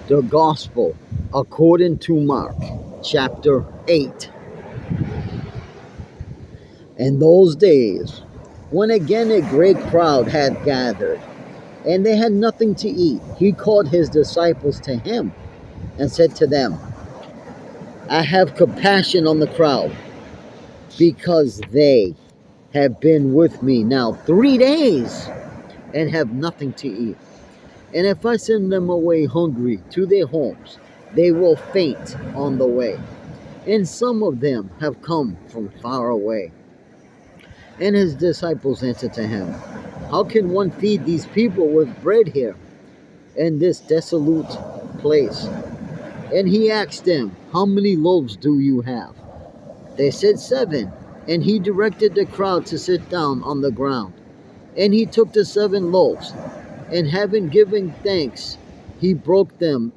The Gospel according to Mark, chapter 8. In those days, when again a great crowd had gathered, and they had nothing to eat, he called his disciples to him and said to them, I have compassion on the crowd, because they have been with me now 3 days and have nothing to eat. And if I send them away hungry to their homes, they will faint on the way. And some of them have come from far away. And his disciples answered to him, how can one feed these people with bread here in this desolate place? And he asked them, how many loaves do you have? They said 7. And he directed the crowd to sit down on the ground. And he took the 7 loaves, and having given thanks, he broke them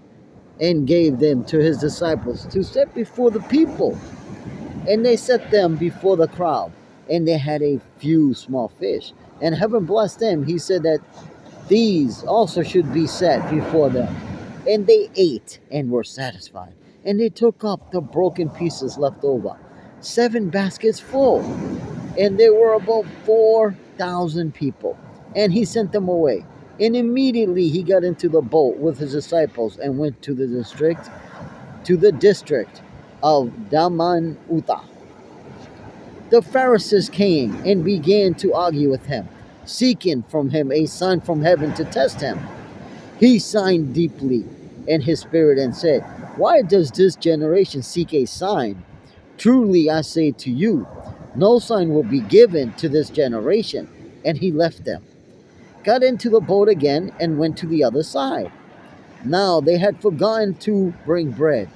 and gave them to his disciples to set before the people. And they set them before the crowd, and they had a few small fish. And having blessed them, he said that these also should be set before them. And they ate and were satisfied. And they took up the broken pieces left over, 7 baskets full. And there were about 4,000 people. And he sent them away. And immediately he got into the boat with his disciples and went to the district of Dalmanuta. The Pharisees came and began to argue with him, seeking from him a sign from heaven to test him. He sighed deeply in his spirit and said, why does this generation seek a sign? Truly I say to you, no sign will be given to this generation. And he left them, got into the boat again, and went to the other side. Now they had forgotten to bring bread,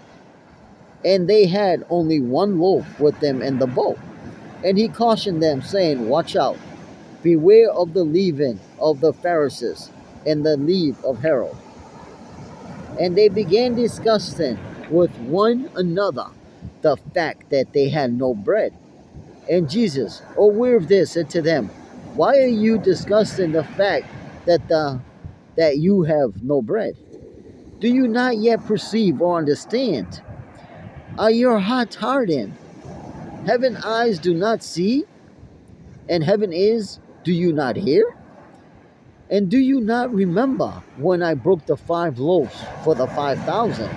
and they had only 1 loaf with them in the boat. And he cautioned them, saying, watch out, beware of the leaven of the Pharisees and the leaven of Herod. And they began discussing with one another the fact that they had no bread. And Jesus, aware of this, said to them, why are you discussing the fact that you have no bread? Do you not yet perceive or understand? Are your hearts hardened? Heaven eyes do not see, and heaven ears do you not hear? And do you not remember when I broke the 5 loaves for the 5,000?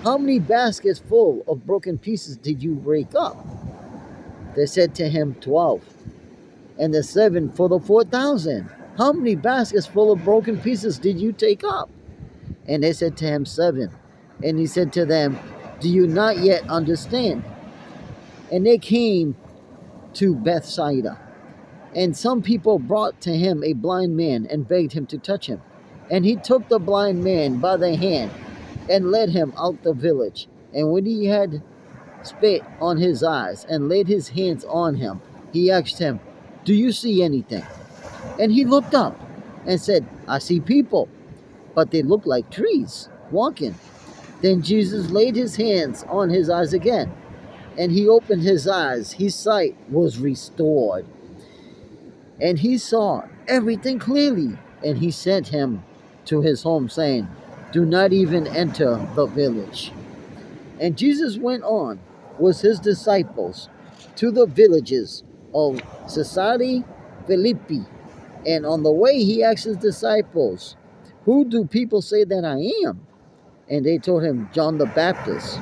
How many baskets full of broken pieces did you break up? They said to him, 12. And the 7 for the 4,000. How many baskets full of broken pieces did you take up? And they said to him, 7. And he said to them, do you not yet understand? And they came to Bethsaida. And some people brought to him a blind man and begged him to touch him. And he took the blind man by the hand and led him out the village. And when he had spit on his eyes and laid his hands on him, he asked him, do you see anything? And he looked up and said, I see people, but they look like trees walking. Then Jesus laid his hands on his eyes again, and he opened his eyes. His sight was restored, and he saw everything clearly. And he sent him to his home, saying, do not even enter the village. And Jesus went on with his disciples to the villages of Caesarea Philippi. And on the way he asked his disciples, who do people say that I am? And they told him, John the Baptist.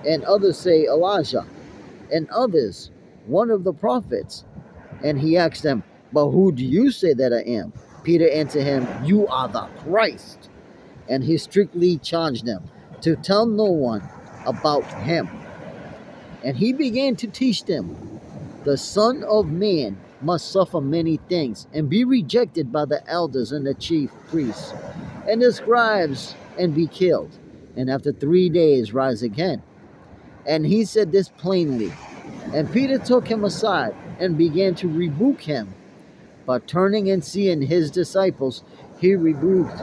And others say Elijah. And others, one of the prophets. And he asked them, but who do you say that I am? Peter answered him, you are the Christ. And he strictly charged them to tell no one about him. And he began to teach them, the Son of Man must suffer many things and be rejected by the elders and the chief priests and the scribes and be killed, and after 3 days rise again. And he said this plainly. And Peter took him aside and began to rebuke him. But turning and seeing his disciples, he rebuked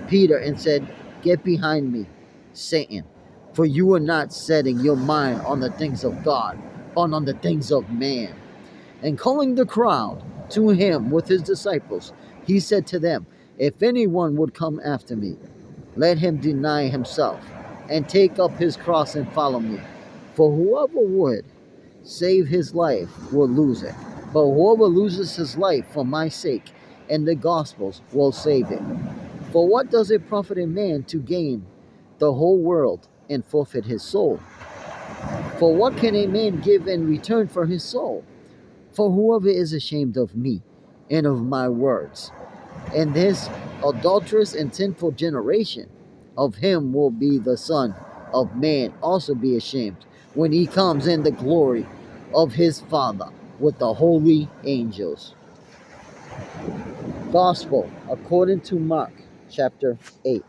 Peter and said, get behind me, Satan, for you are not setting your mind on the things of God, but on the things of man. And calling the crowd to him with his disciples, he said to them, if anyone would come after me, let him deny himself and take up his cross and follow me. For whoever would save his life will lose it, but whoever loses his life for my sake and the gospel's will save it. For what does it profit a man to gain the whole world and forfeit his soul? For what can a man give in return for his soul? For whoever is ashamed of me and of my words, and this adulterous and sinful generation, of him will be the Son of Man also be ashamed when he comes in the glory of his Father with the holy angels. Gospel according to Mark chapter 8.